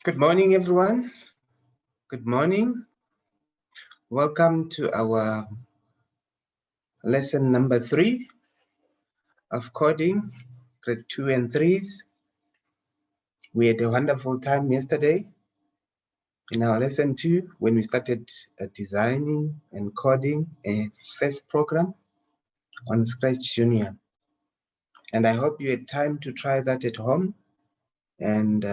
Good morning, everyone. Good morning. Welcome to our lesson number 3 of coding, grade 2 and 3s. We had a wonderful time yesterday in our lesson 2 when we started designing and coding a first program on Scratch Junior. And I hope you had time to try that at home and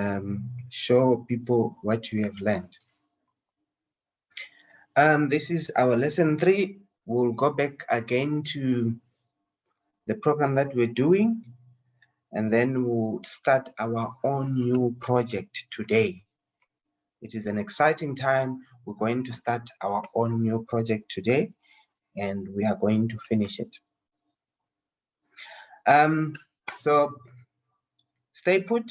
show people what you have learned. This is our lesson 3. We'll go back again to the program that we're doing, and then we'll start our own new project today. It is an exciting time. We're going to start our own new project today, and we are going to finish it. So stay put.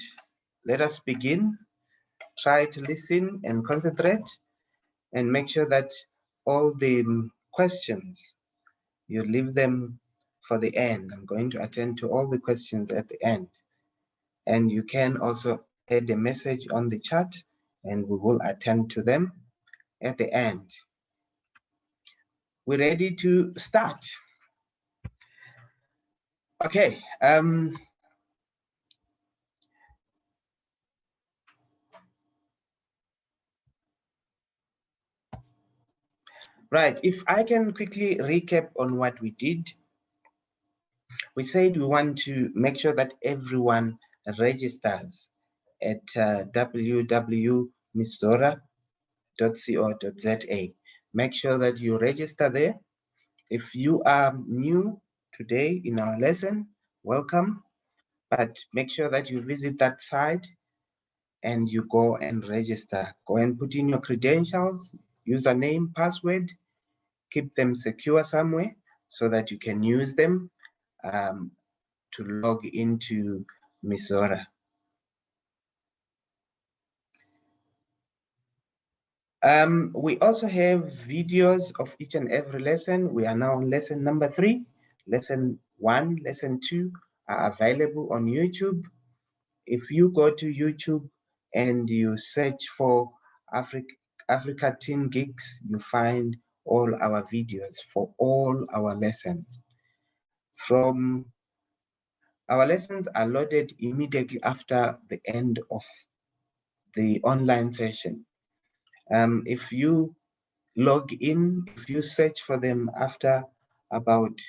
Let us begin. Try to listen and concentrate, and make sure that all the questions, you leave them for the end. I'm going to attend to all the questions at the end. And you can also add a message on the chat, and we will attend to them at the end. We're ready to start. Okay. Right, if I can quickly recap on what we did. We said we want to make sure that everyone registers at www.misora.co.za. Make sure that you register there. If you are new today in our lesson, welcome, but make sure that you visit that site and you go and register. Go and put in your credentials, username, password, keep them secure somewhere so that you can use them to log into Misora. We also have videos of each and every lesson. We are now on lesson number 3. Lesson 1, lesson 2 are available on YouTube. If you go to YouTube and you search for Africa Teen Geeks, you find all our videos for all our lessons. Our lessons are loaded immediately after the end of the online session. If you log in, if you search for them after about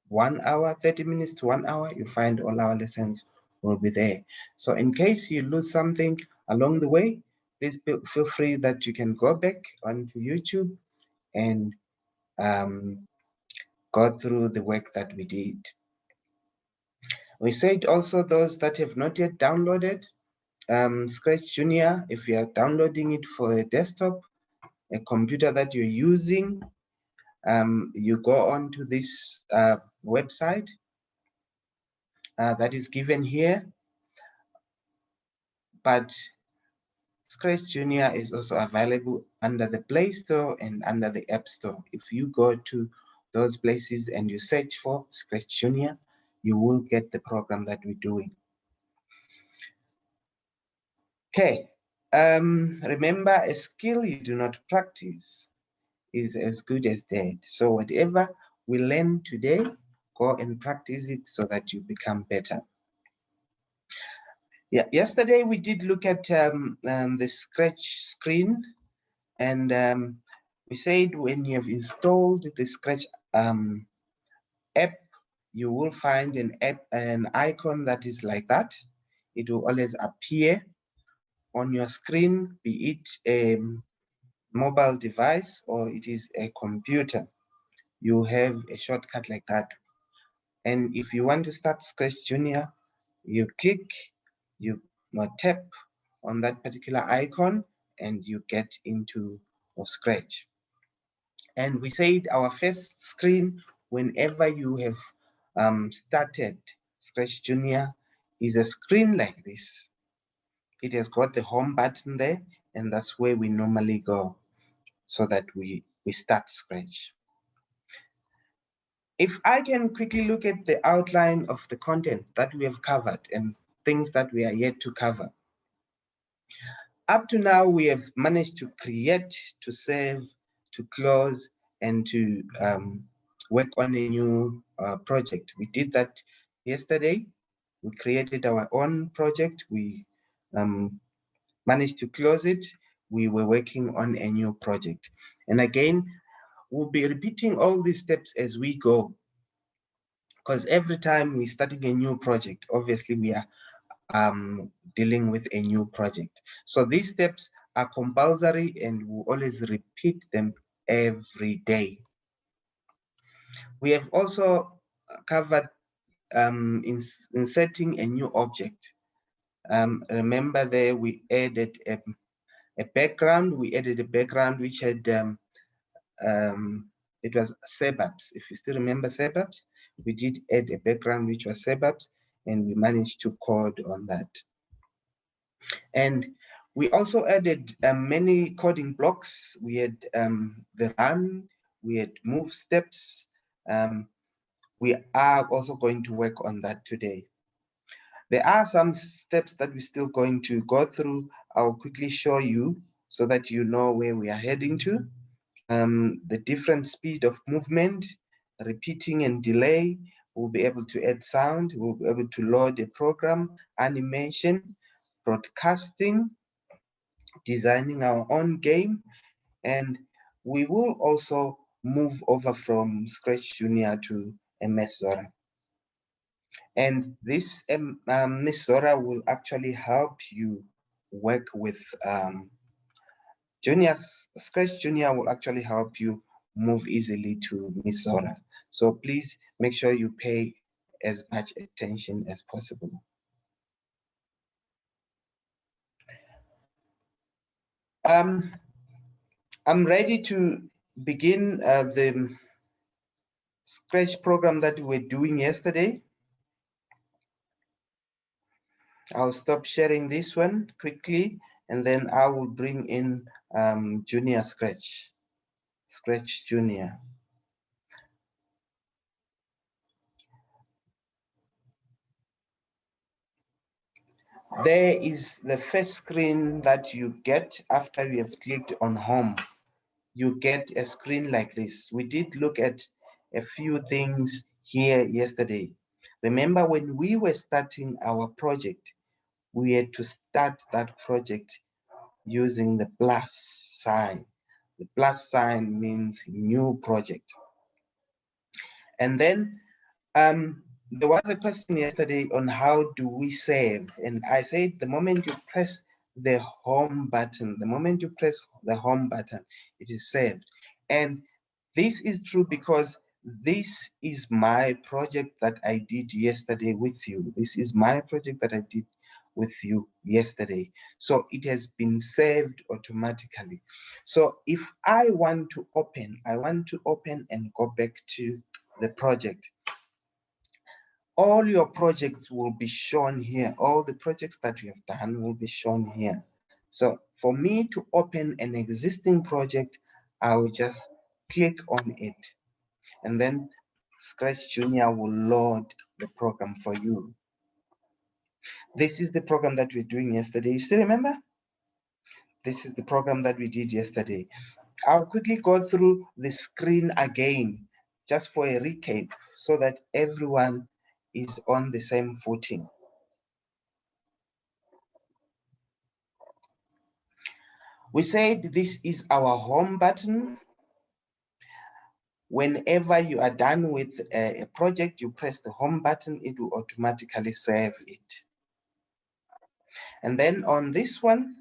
1 hour, 30 minutes to 1 hour, you find all our lessons will be there. So in case you lose something along the way, please feel free that you can go back onto YouTube and go through the work that we did. We said also those that have not yet downloaded Scratch Junior, if you are downloading it for a desktop, a computer that you're using, you go on to this website that is given here. But Scratch Junior is also available under the Play Store and under the App Store. If you go to those places and you search for Scratch Junior, you will get the program that we're doing. Okay, remember, a skill you do not practice is as good as dead. So whatever we learn today, go and practice it so that you become better. Yeah, yesterday we did look at the Scratch screen, and we said when you have installed the Scratch app, you will find an icon that is like that. It will always appear on your screen, be it a mobile device or it is a computer. You have a shortcut like that. And if you want to start Scratch Junior, you click, you tap on that particular icon, and you get into Scratch. And we said our first screen, whenever you have started Scratch Junior, is a screen like this. It has got the home button there, and that's where we normally go so that we start Scratch. If I can quickly look at the outline of the content that we have covered and things that we are yet to cover. Up to now, we have managed to create, to save, to close, and to work on a new project. We did that yesterday. We created our own project. We managed to close it. We were working on a new project. And again, we'll be repeating all these steps as we go, because every time we're starting a new project, obviously we are dealing with a new project. So these steps are compulsory and we'll always repeat them every day. We have also covered inserting a new object. Remember there we added a background. We added a background which had, it was Sebabs. If you still remember Sebabs, we did add a background which was Sebabs, and we managed to code on that. And we also added many coding blocks. We had the run, we had move steps. We are also going to work on that today. There are some steps that we're still going to go through. I'll quickly show you so that you know where we are heading to. The different speed of movement, repeating and delay. We'll be able to add sound. We'll be able to load a program, animation, broadcasting, designing our own game, and we will also move over from Scratch Junior to MS Zora. And this MS Zora will actually help you work with Scratch Junior will actually help you move easily to MS Zora. So please make sure you pay as much attention as possible. I'm ready to begin the Scratch program that we were doing yesterday. I'll stop sharing this one quickly, and then I will bring in Junior Scratch Junior. There is the first screen that you get after you have clicked on home. You get a screen like this. We did look at a few things here yesterday. Remember when we were starting our project, we had to start that project using the plus sign. The plus sign means new project. And then there was a question yesterday on how do we save? And I said the moment you press the home button, it is saved. And this is true because this is my project that I did yesterday with you. This is my project that I did with you yesterday. So it has been saved automatically. So if I want to open and go back to the project, all your projects will be shown here. All the projects that you have done will be shown here. So for me to open an existing project, I will just click on it. And then Scratch Junior will load the program for you. This is the program that we're doing yesterday. You still remember? This is the program that we did yesterday. I'll quickly go through the screen again, just for a recap, so that everyone is on the same footing. We said this is our home button. Whenever you are done with a project, you press the home button, it will automatically save it. And then on this one,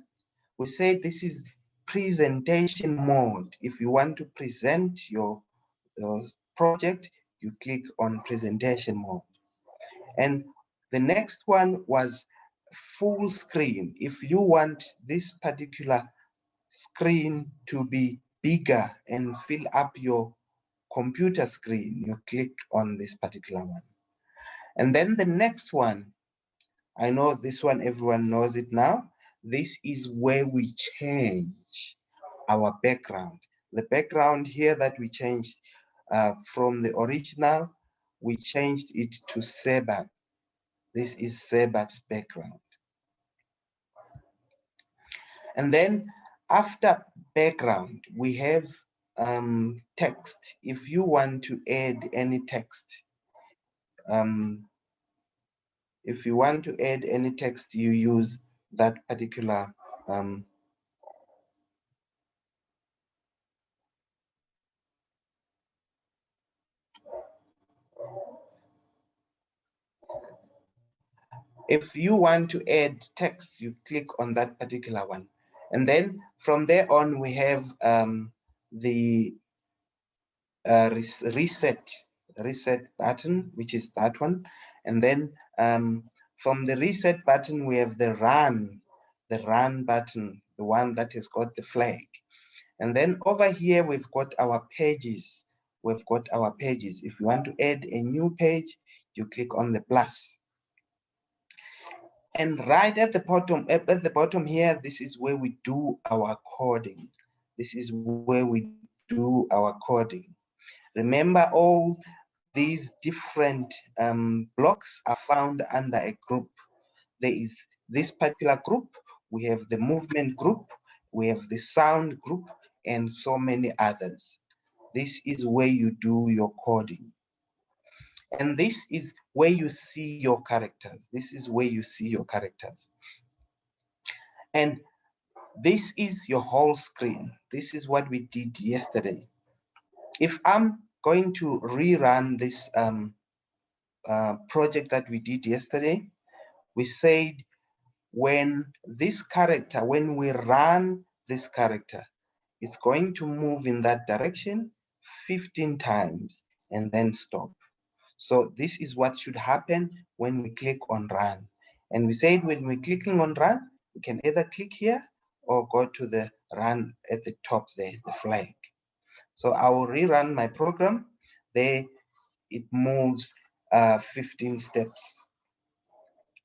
we say this is presentation mode. If you want to present your project, you click on presentation mode. And the next one was full screen. If you want this particular screen to be bigger and fill up your computer screen, you click on this particular one. And then the next one, I know this one, everyone knows it now. This is where we change our background. The background here that we changed from the original, we changed it to Sebab. This is Sebab's background. And then after background, we have text. If you want to add any text, if you want to add any text, you use that particular if you want to add text, you click on that particular one. And then from there on, we have the reset button, which is that one. And then from the reset button, we have the run button, the one that has got the flag. And then over here, we've got our pages. We've got our pages. If you want to add a new page, you click on the plus. And right at the bottom here, this is where we do our coding. This is where we do our coding. Remember, all these different blocks are found under a group. There is this particular group, we have the movement group, we have the sound group, and so many others. This is where you do your coding. And this is where you see your characters. This is where you see your characters. And this is your whole screen. This is what we did yesterday. If I'm going to rerun this project that we did yesterday, we said when we run this character, it's going to move in that direction 15 times and then stop. So this is what should happen when we click on run. And we said when we're clicking on run, we can either click here or go to the run at the top there, the flag. So I will rerun my program. There it moves 15 steps.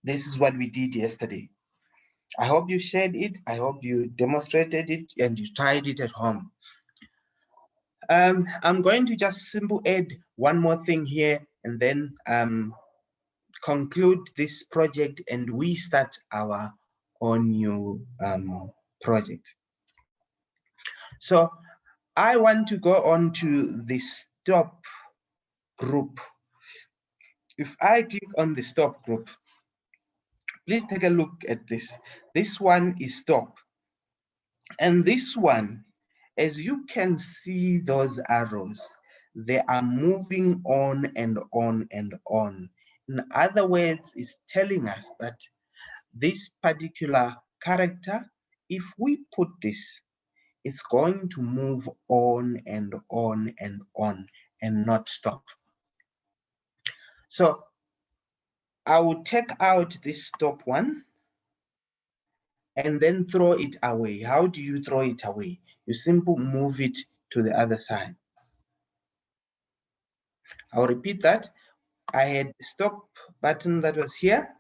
This is what we did yesterday. I hope you shared it. I hope you demonstrated it and you tried it at home. I'm going to just simply add one more thing here and then conclude this project and we start our own new project. So I want to go on to the stop group. If I click on the stop group, please take a look at this. This one is stop. And this one, as you can see those arrows, they are moving on and on and on. In other words, it's telling us that this particular character, if we put this, it's going to move on and on and on and not stop. So I will take out this stop one and then throw it away. How do you throw it away? You simply move it to the other side. I'll repeat that. I had the stop button that was here.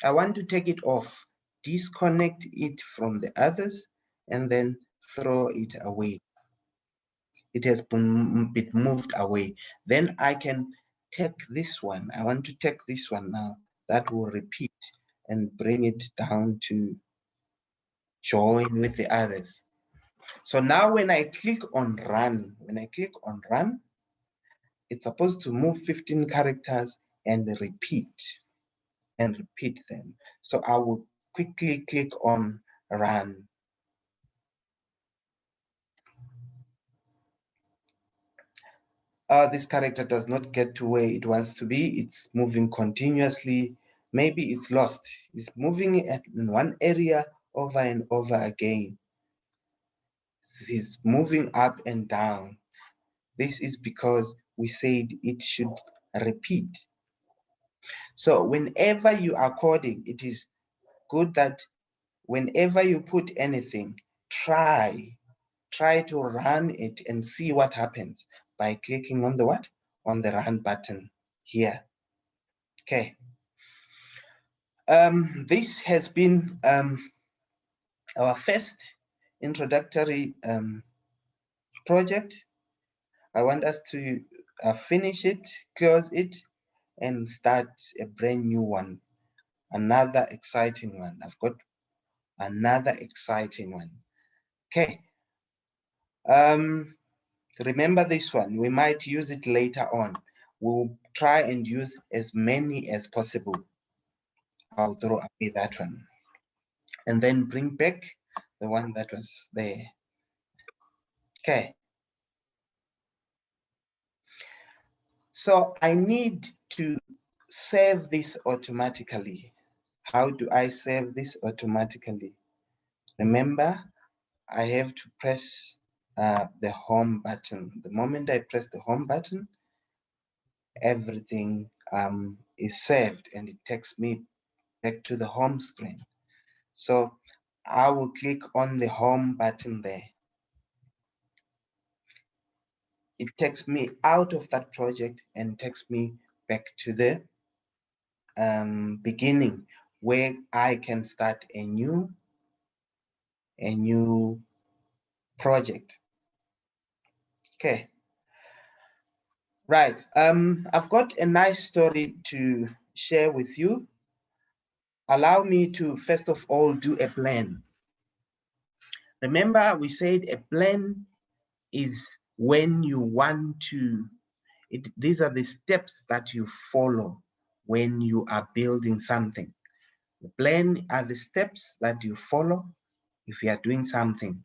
I want to take it off, disconnect it from the others, and then throw it away. It has been moved away. Then I can take this one. I want to take this one now. That will repeat and bring it down to join with the others. So now when I click on run, it's supposed to move 15 characters and repeat them. So I will quickly click on run. This character does not get to where it wants to be. It's moving continuously. Maybe it's lost. It's moving in one area over and over again. It's moving up and down. This is because we said it should repeat. So whenever you are coding, it is good that whenever you put anything, try to run it and see what happens by clicking on the what? On the run button here. Okay. This has been our first introductory project. I want us to finish it, close it, and start a brand new one, another exciting one. I've got another exciting one. Okay. Remember this one. We might use it later on. We'll try and use as many as possible. I'll throw away that one. And then bring back the one that was there. Okay. So I need to save this automatically. How do I save this automatically? Remember, I have to press the home button. The moment I press the home button, everything is saved and it takes me back to the home screen. So I will click on the home button there. It takes me out of that project and takes me back to the beginning where I can start a new project. Okay. Right. I've got a nice story to share with you. Allow me to first of all do a plan. Remember, we said a plan is when you want to, these are the steps that you follow when you are building something. The plan are the steps that you follow if you are doing something.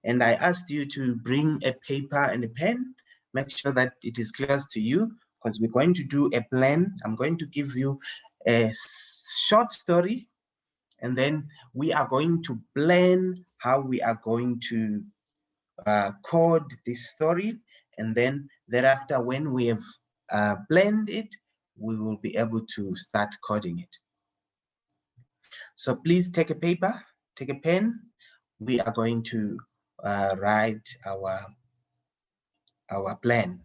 And I asked you to bring a paper and a pen, make sure that it is close to you, because we're going to do a plan. I'm going to give you a short story, and then we are going to plan how we are going to code this story. And then thereafter, when we have planned it, we will be able to start coding it. So please take a paper, take a pen. We are going to write our plan.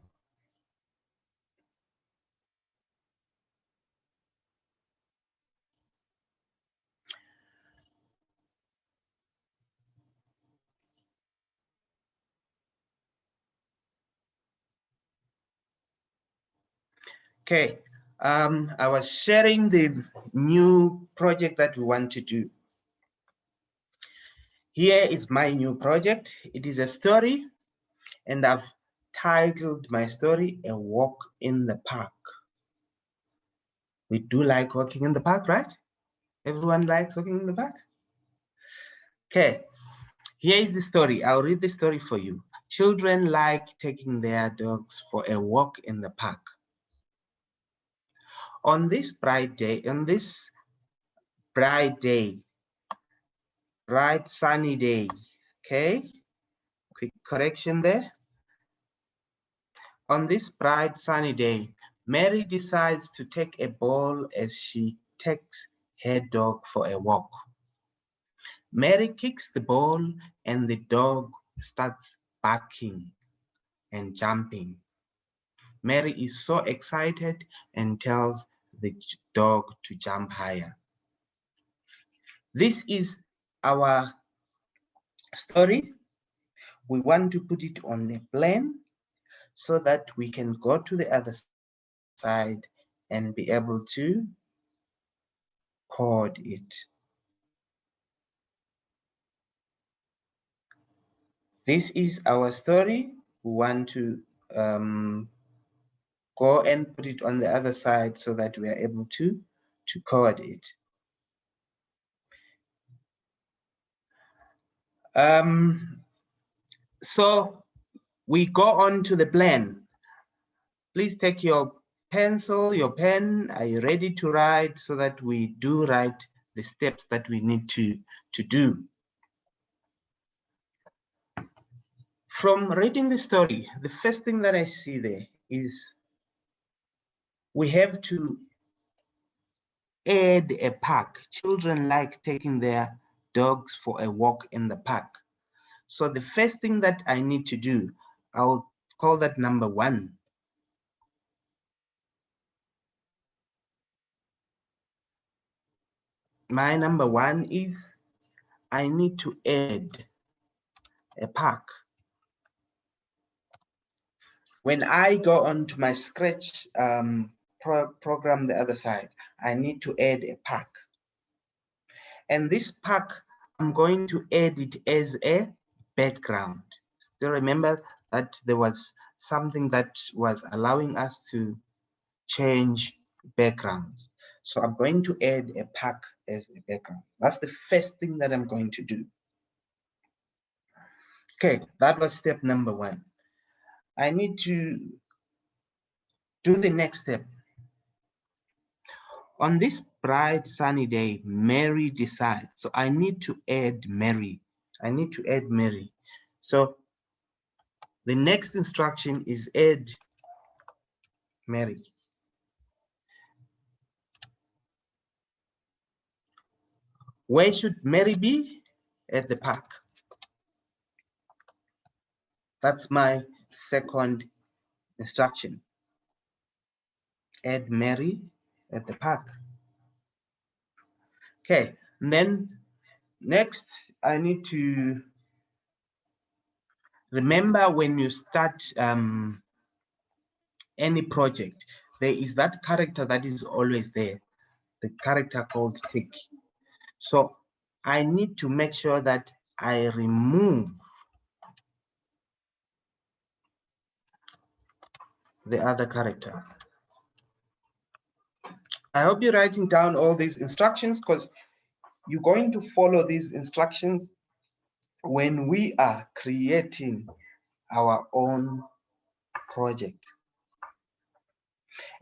Okay, I was sharing the new project that we want to do. Here is my new project. It is a story, and I've titled my story, A Walk in the Park. We do like walking in the park, right? Everyone likes walking in the park? Okay, here is the story. I'll read the story for you. Children like taking their dogs for a walk in the park. On this bright day, bright sunny day, okay? Quick correction there. On this bright sunny day, Mary decides to take a ball as she takes her dog for a walk. Mary kicks the ball and the dog starts barking and jumping. Mary is so excited and tells the dog to jump higher. This is our story. We want to put it on a plan so that we can go to the other side and be able to code it. This is our story. We want to go and put it on the other side so that we are able to code it. So we go on to the plan. Please take your pencil, your pen. Are you ready to write so that we do write the steps that we need to do? From reading the story, the first thing that I see there is we have to add a park. Children like taking their dogs for a walk in the park. So the first thing that I need to do, I'll call that number 1. My number 1 is I need to add a park. When I go onto my Scratch program the other side, I need to add a park. And this park, I'm going to add it as a background. Still remember that there was something that was allowing us to change backgrounds. So I'm going to add a pack as a background. That's the first thing that I'm going to do. Okay, that was step number 1. I need to do the next step. On this bright sunny day, Mary decides. So I need to add Mary. I need to add Mary. So the next instruction is add Mary. Where should Mary be? At the park. That's my second instruction. Add Mary at the park. Okay, and then next I need to remember when you start any project, there is that character that is always there, the character called tick. So I need to make sure that I remove the other character. I hope you're writing down all these instructions, because you're going to follow these instructions when we are creating our own project.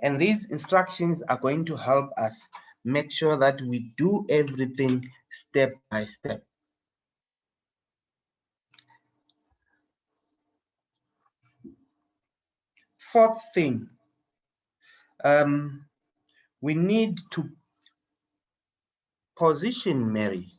And these instructions are going to help us make sure that we do everything step by step. Fourth thing, we need to position Mary.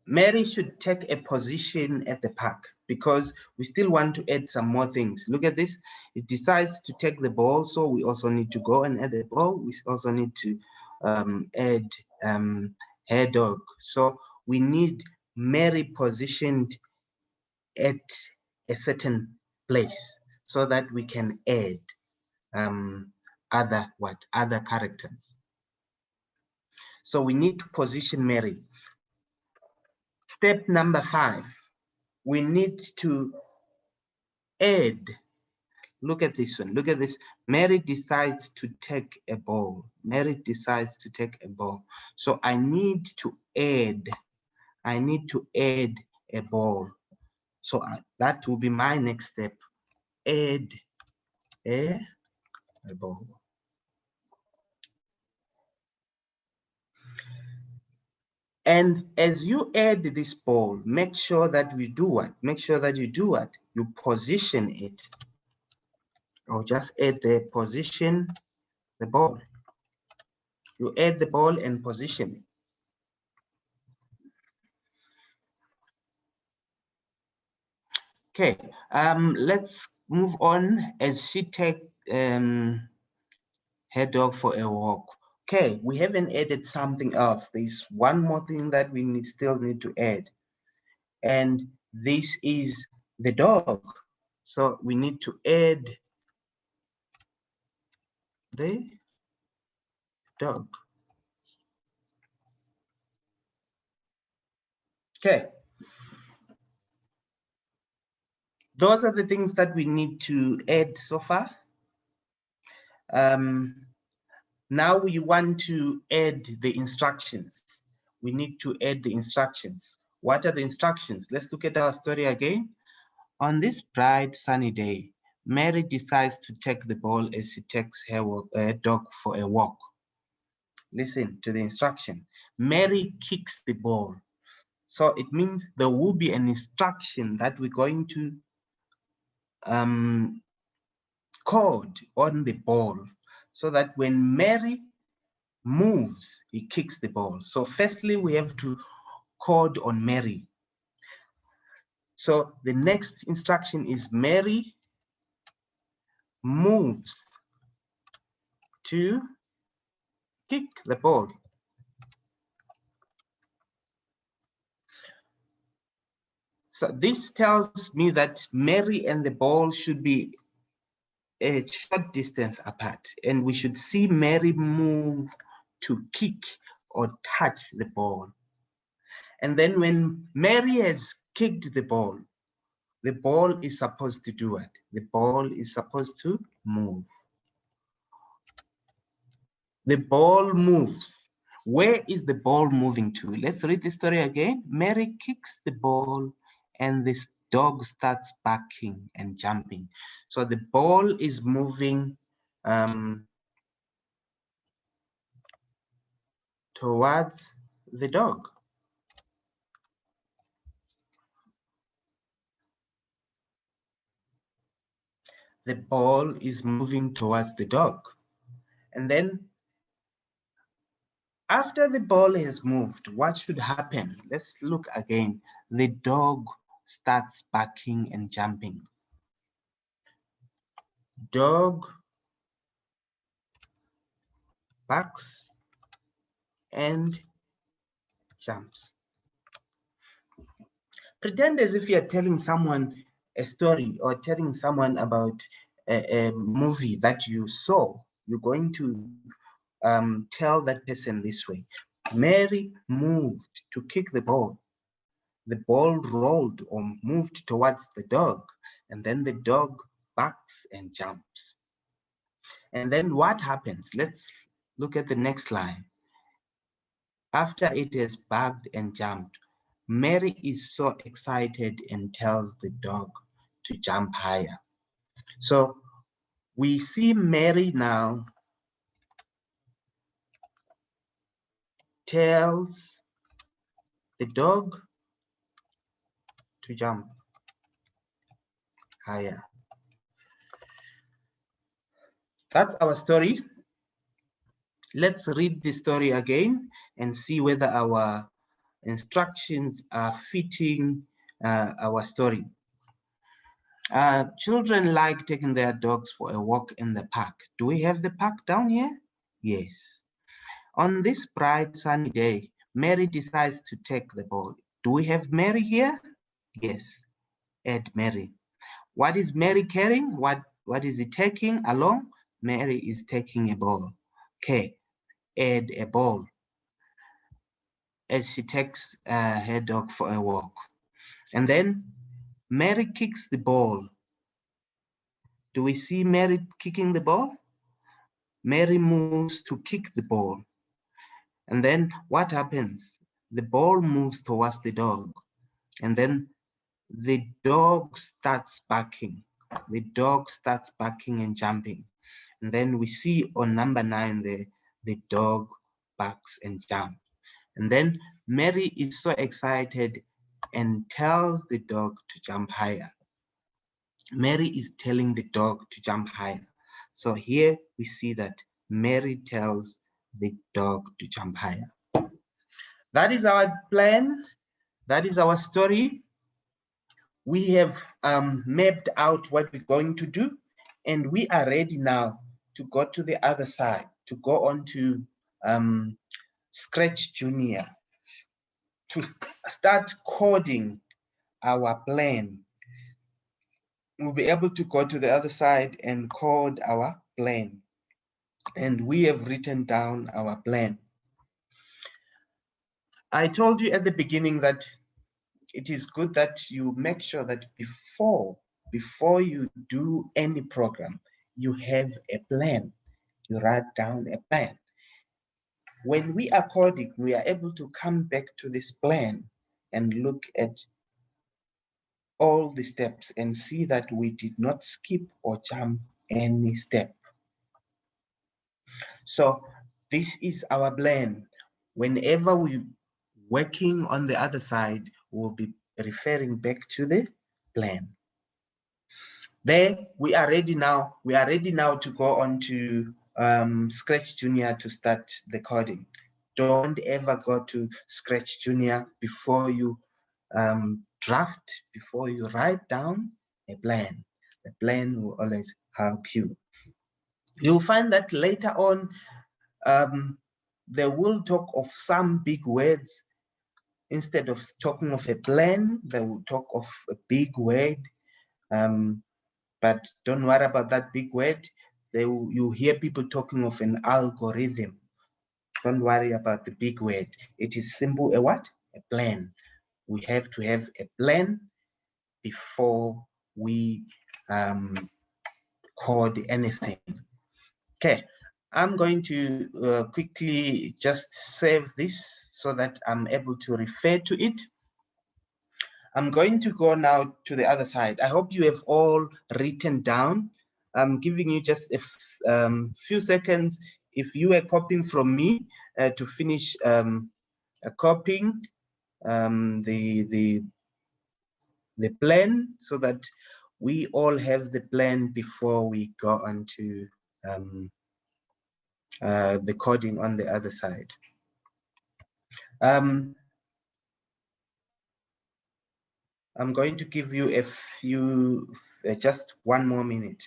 Mary should take a position at the park, because we still want to add some more things. Look at this. It decides to take the ball, so we also need to go and add the ball. We also need to add her dog. So we need Mary positioned at a certain place so that we can add other characters. So we need to position Mary. Step number 5, we need to add. Look at this one. Look at this. Mary decides to take a ball. Mary decides to take a ball. So I need to add a ball. So that will be my next step. Add a ball. And as you add this ball, make sure that we do what? Make sure that you do what? You position it. Or just add the position, the ball. You add the ball and position it. Okay, let's move on as she takes her dog for a walk. Okay, we haven't added something else. There's one more thing that we still need to add. And this is the dog. So we need to add the dog. Okay. Those are the things that we need to add so far. Now we want to add the instructions. We need to add the instructions. What are the instructions? Let's look at our story again. On this bright sunny day, Mary decides to take the ball as she takes her dog for a walk. Listen to the instruction. Mary kicks the ball. So it means there will be an instruction that we're going to code on the ball, so that when Mary moves, he kicks the ball. So firstly, we have to code on Mary. So the next instruction is Mary moves to kick the ball. So this tells me that Mary and the ball should be a short distance apart, and we should see Mary move to kick or touch the ball. And then when Mary has kicked the ball is supposed to do what? The ball is supposed to move. The ball moves. Where is the ball moving to? Let's read the story again. Mary kicks the ball and this dog starts barking and jumping. So the ball is moving towards the dog. The ball is moving towards the dog. And then after the ball has moved, what should happen? Let's look again. The dog starts barking and jumping. Dog barks and jumps. Pretend as if you're telling someone a story or telling someone about a movie that you saw. You're going to tell that person this way. Mary moved to kick the ball. The ball rolled or moved towards the dog, and then the dog barks and jumps. And then what happens? Let's look at the next line. After it has barked and jumped, Mary is so excited and tells the dog to jump higher. So we see Mary now tells the dog to jump higher. That's our story. Let's read the story again and see whether our instructions are fitting our story. Children like taking their dogs for a walk in the park. Do we have the park down here? Yes. On this bright sunny day, Mary decides to take the ball. Do we have Mary here? Yes. Add Mary. What is Mary carrying? What is he taking along? Mary is taking a ball. Okay. Add a ball as she takes her dog for a walk. And then Mary kicks the ball. Do we see Mary kicking the ball? Mary moves to kick the ball. And then what happens? The ball moves towards the dog. And then the dog starts barking. The dog starts barking and jumping. And then we see on number 9 there, the dog barks and jumps. And then Mary is so excited and tells the dog to jump higher. Mary is telling the dog to jump higher. So here we see that Mary tells the dog to jump higher. That is our plan. That is our story. We have mapped out what we're going to do, and we are ready now to go to the other side, to go on to Scratch Junior, to start coding our plan. We'll be able to go to the other side and code our plan. And we have written down our plan. I told you at the beginning that it is good that you make sure that before you do any program, you have a plan. You write down a plan. When we are coding, we are able to come back to this plan and look at all the steps and see that we did not skip or jump any step. So this is our plan. Whenever we're working on the other side, we'll be referring back to the plan. There, we are ready now. We are ready now to go on to Scratch Junior to start the coding. Don't ever go to Scratch Junior before you draft, before you write down a plan. The plan will always help you. You'll find that later on, they will talk of some big words. Instead of talking of a plan, they will talk of a big word. but don't worry about that big word. You hear people talking of an algorithm. Don't worry about the big word. It is simple, a what? A plan. We have to have a plan before we code anything. Okay, I'm going to quickly just save this so that I'm able to refer to it. I'm going to go now to the other side. I hope you have all written down. I'm giving you just a few seconds. If you are copying from me to finish copying the plan so that we all have the plan before we go on to the coding on the other side. I'm going to give you a few, just one more minute.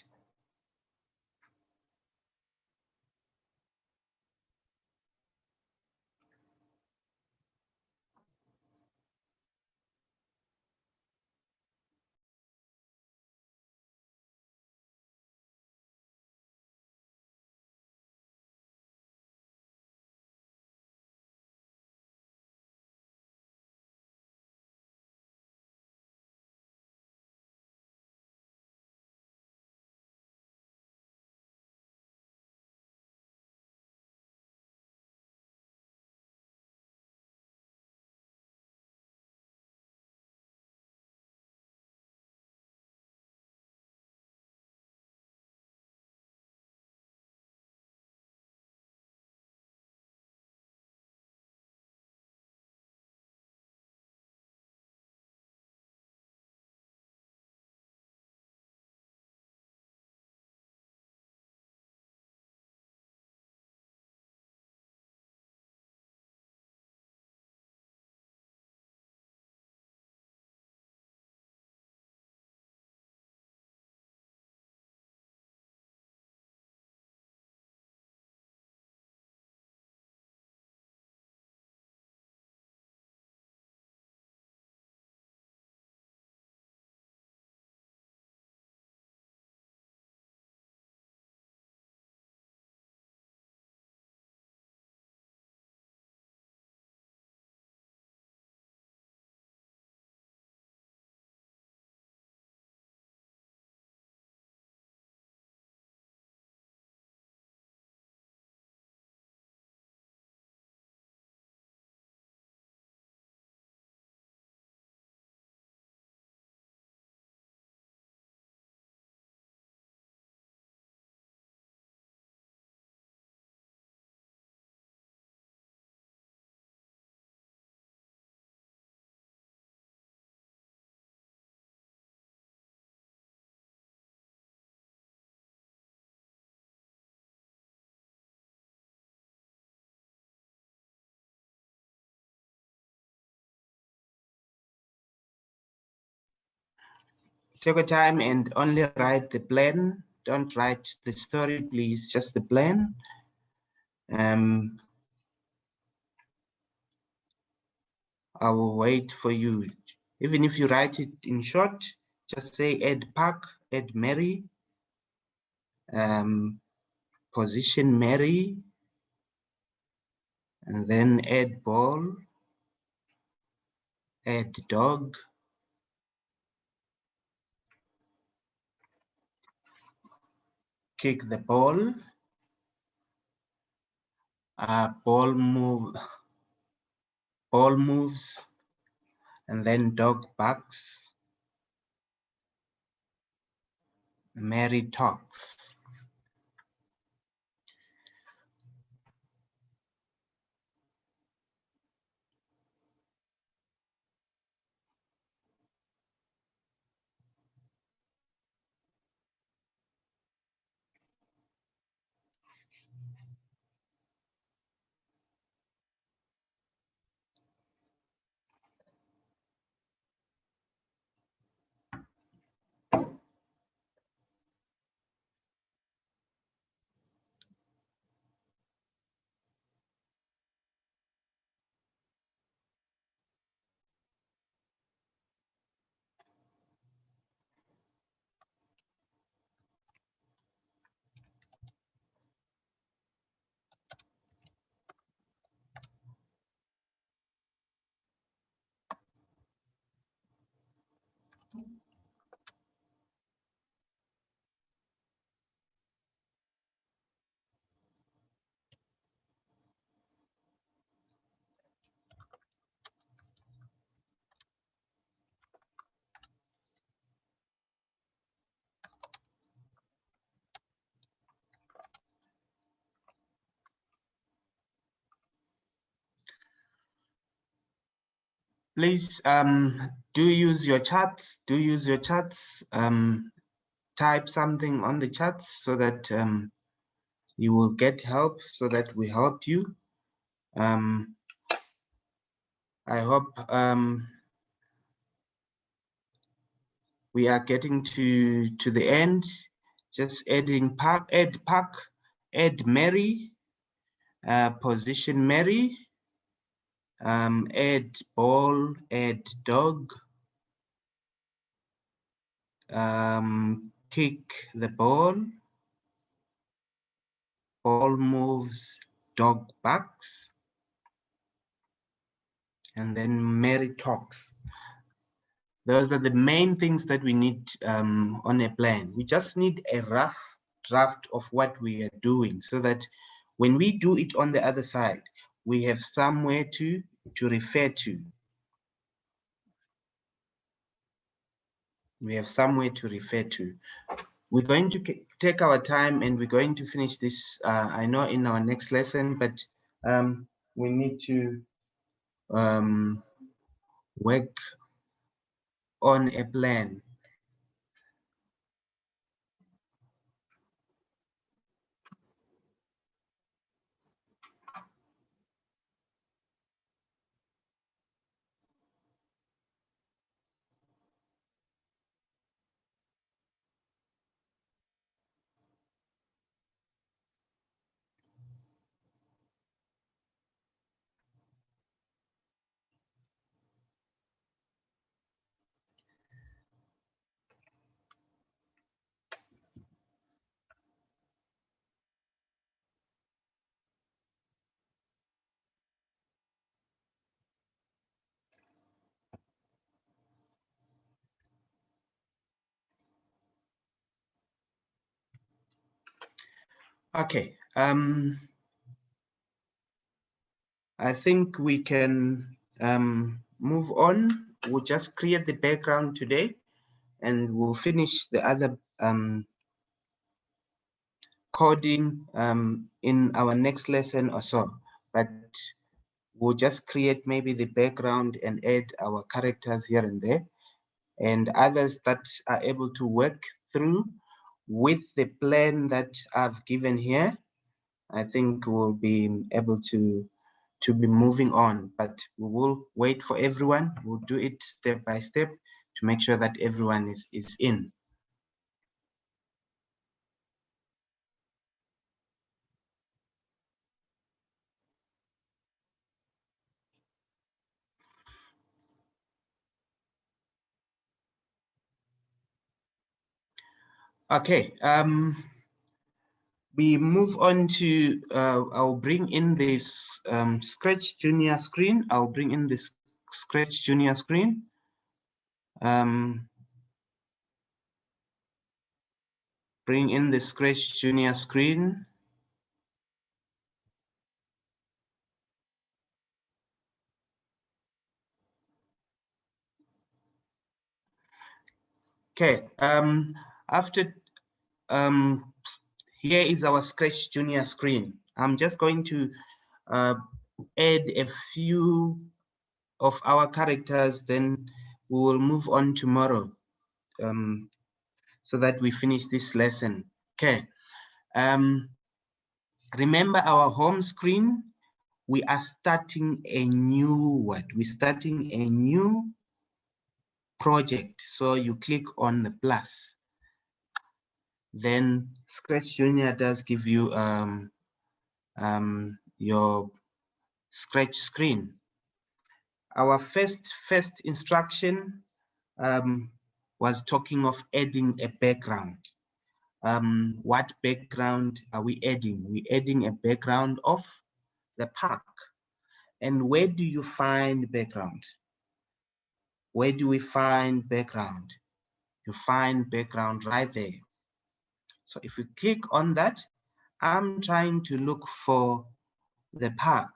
Take your time and only write the plan. Don't write the story, please, just the plan. I will wait for you. Even if you write it in short, just say add Park, add Mary, position Mary, and then add ball, add dog, kick the ball, ball moves, and then dog barks, Mary talks. Please do use your chats, type something on the chats so that you will get help, so that we help you. I hope we are getting to the end. Just adding add Mary, position Mary, add ball, add dog, kick the ball moves, dog barks, and then Mary talks. Those are the main things that we need on a plan. We just need a rough draft of what we are doing so that when we do it on the other side, we have somewhere to refer to. We have somewhere to refer to. We're going to take our time and we're going to finish this, I know, in our next lesson, but we need to work on a plan. Okay, I think we can move on. We'll just create the background today and we'll finish the other coding in our next lesson or so. But we'll just create maybe the background and add our characters here and there. And others that are able to work through with the plan that I've given here, I think we'll be able to be moving on, but we will wait for everyone. We'll do it step by step to make sure that everyone is in. Okay, we move on to, I'll bring in this Scratch Junior screen. I'll bring in this Scratch Junior screen. Bring in the Scratch Junior screen. Okay, after, here is our Scratch Junior screen. I'm just going to add a few of our characters, then we will move on tomorrow so that we finish this lesson. Okay. Remember our home screen, we are starting a new what? We're starting a new project. So you click on the plus. Then Scratch Junior does give you your Scratch screen. Our first instruction was talking of adding a background. What background are we adding? We're adding a background of the park. And where do you find background? Where do we find background? You find background right there. So if we click on that, I'm trying to look for the park.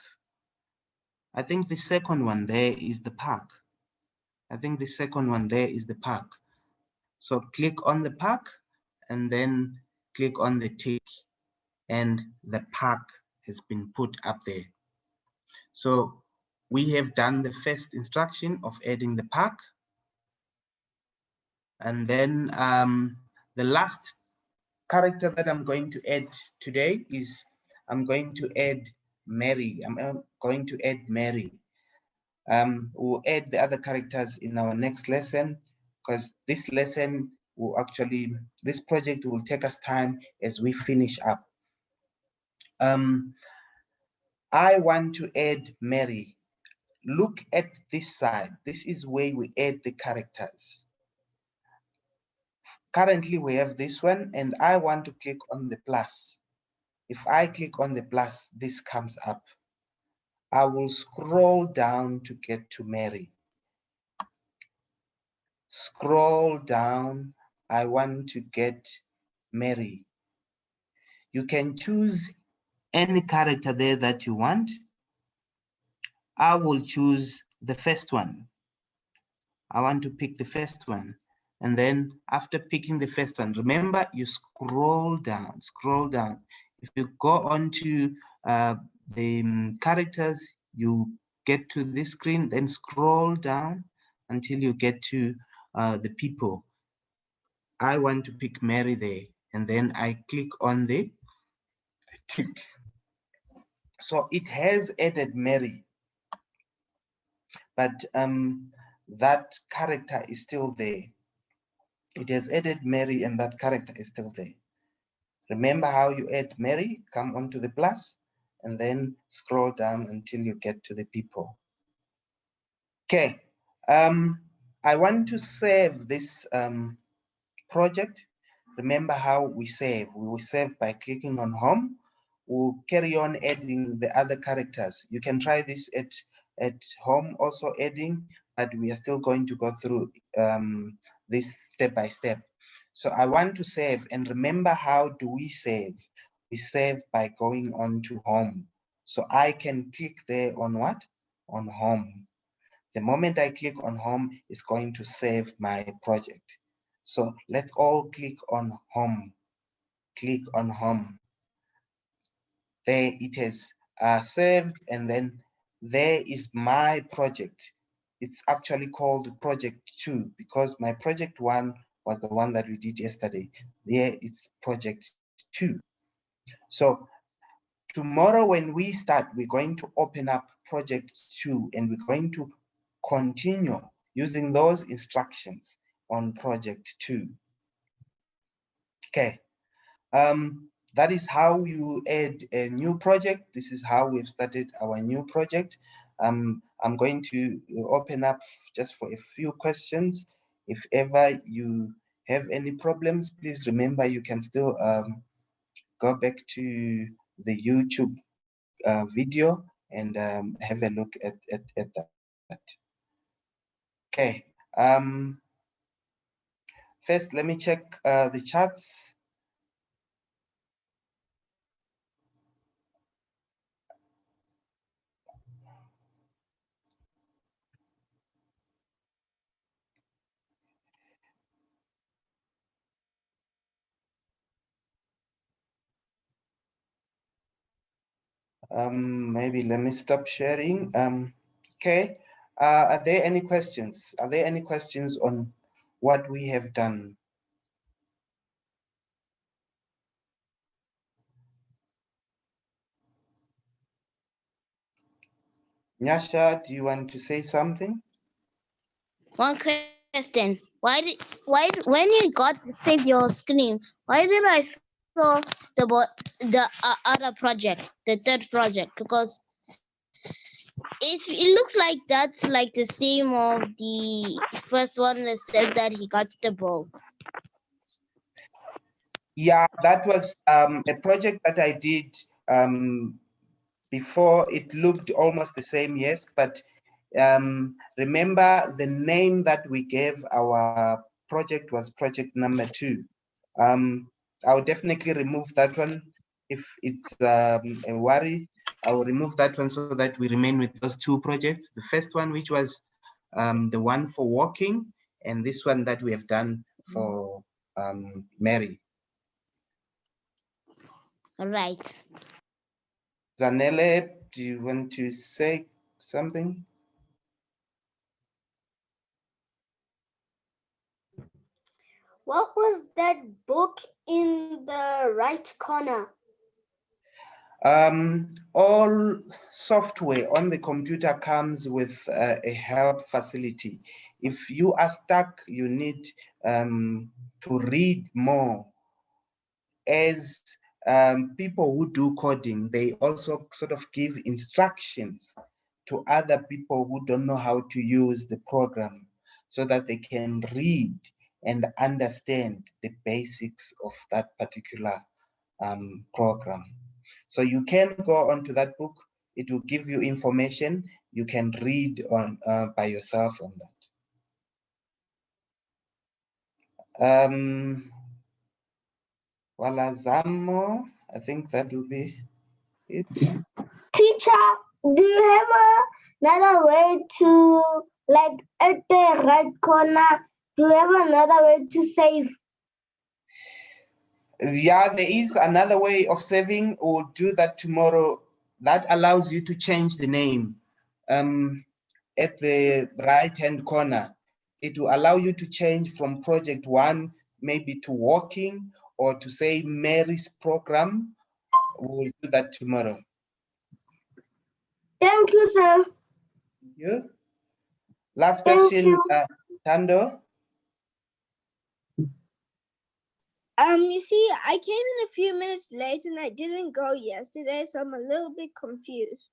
I think the second one there is the park. I think the second one there is the park. So click on the park and then click on the tick and the park has been put up there. So we have done the first instruction of adding the park. And then the last character that I'm going to add today is I'm going to add Mary. I'm going to add Mary. We'll add the other characters in our next lesson, because this lesson will actually, this project will take us time as we finish up. I want to add Mary. Look at this side. This is where we add the characters. Currently we have this one, and I want to click on the plus. If I click on the plus, this comes up. I will scroll down to get to Mary. Scroll down, I want to get Mary. You can choose any character there that you want. I will choose the first one. I want to pick the first one. And then after picking the first one, remember you scroll down, scroll down. If you go on to the characters, you get to this screen, then scroll down until you get to the people. I want to pick Mary there, and then I click on the tick. So it has added Mary, but that character is still there. It has added Mary and that character is still there. Remember how you add Mary, come onto the plus, and then scroll down until you get to the people. Okay, I want to save this project. Remember how we save. We will save by clicking on home. We'll carry on adding the other characters. You can try this at home, also adding, but we are still going to go through this step by step. So I want to save, and remember how do we save? We save by going on to home. So I can click there on what? On home. The moment I click on home, it's going to save my project. So let's all click on home. Click on home. There it is saved, and then there is my project. It's actually called project 2 because my project 1 was the one that we did yesterday. There it's project 2. So tomorrow when we start, we're going to open up project 2 and we're going to continue using those instructions on project 2. Okay, that is how you add a new project. This is how we've started our new project. I'm going to open up just for a few questions. If ever you have any problems, please remember you can still go back to the YouTube video and have a look at that. Okay. First, let me check the charts. Maybe let me stop sharing. Okay. Are there any questions? Are there any questions on what we have done? Nyasha, do you want to say something? One question. Why when you got save your screen, why did I saw the other project, the third project? Because it looks like that's like the same of the first one, except that he got the ball. Yeah, that was a project that I did before. It looked almost the same, yes, but remember the name that we gave our project was project number 2. I'll definitely remove that one if it's a worry. I will remove that one so that we remain with those 2 projects. The first one, which was the one for walking, and this one that we have done for Mary. All right. Zanele, do you want to say something? What was that book in the right corner? All software on the computer comes with a help facility. If you are stuck, you need to read more. As people who do coding, they also sort of give instructions to other people who don't know how to use the program so that they can read and understand the basics of that particular program. So you can go onto that book. It will give you information. You can read on by yourself on that. Walazamo, I think that will be it. Teacher, do you have another way to, like at the right corner, do you have another way to save? Yeah, there is another way of saving. We'll do that tomorrow. That allows you to change the name. At the right-hand corner, it will allow you to change from project 1, maybe to walking, or to say Mary's program. We'll do that tomorrow. Thank you, sir. Yeah. Last Thank question, you. Tando. You see, I came in a few minutes late and I didn't go yesterday, so I'm a little bit confused.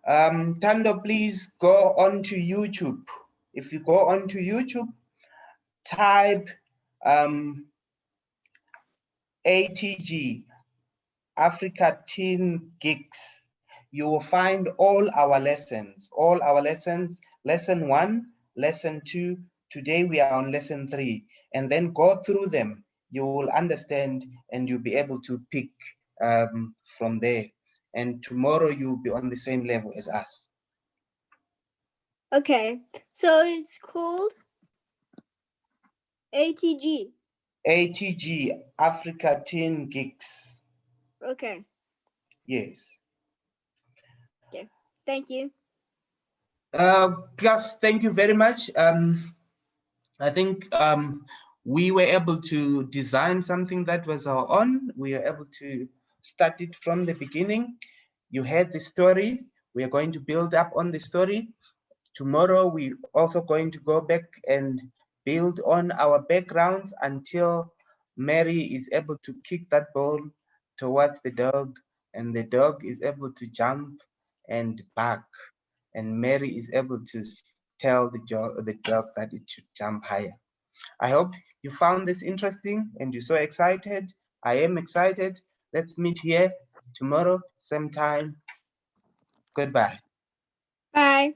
Tando, please go onto YouTube. If you go onto YouTube, type ATG, Africa Teen Geeks. You will find all our lessons, lesson 1, lesson 2. Today we are on lesson 3, and then go through them. You will understand and you'll be able to pick from there. And tomorrow you'll be on the same level as us. Okay, so it's called ATG. ATG, Africa Teen Geeks. Okay, Yes. thank you. Class, thank you very much. I think we were able to design something that was our own. We were able to start it from the beginning. You heard the story. We are going to build up on the story. Tomorrow, we're also going to go back and build on our backgrounds until Mary is able to kick that ball towards the dog, and the dog is able to jump and bark, and Mary is able to tell the dog that it should jump higher. I hope you found this interesting and you're so excited. I am excited. Let's meet here tomorrow, same time. Goodbye. Bye.